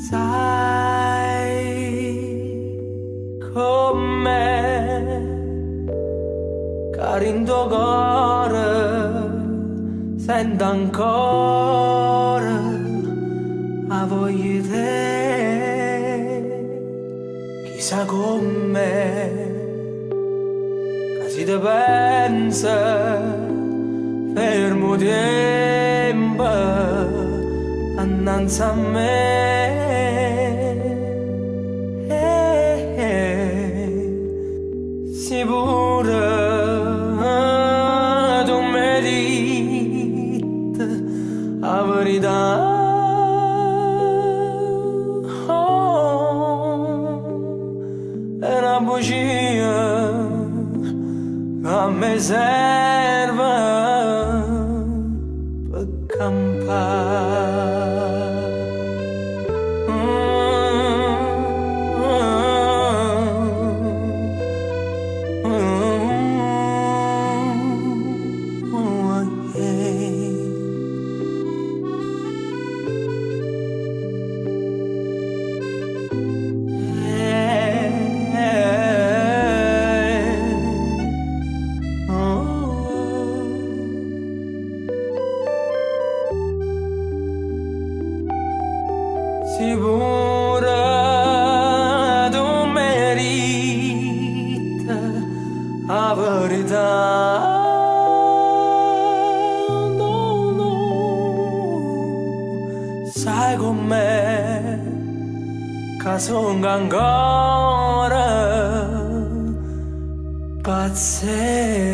Sai com'è, caro in tuo cuore, sento ancora la voglia di te. Chissà com'è, che si te pensa, fermo tempo annanzi a me. Si pure tu mi dite la verità, è una bugia che a me serve per campare. Sicura tu merita la verità. No, no, sai com'è, che sono ancora pazzesco.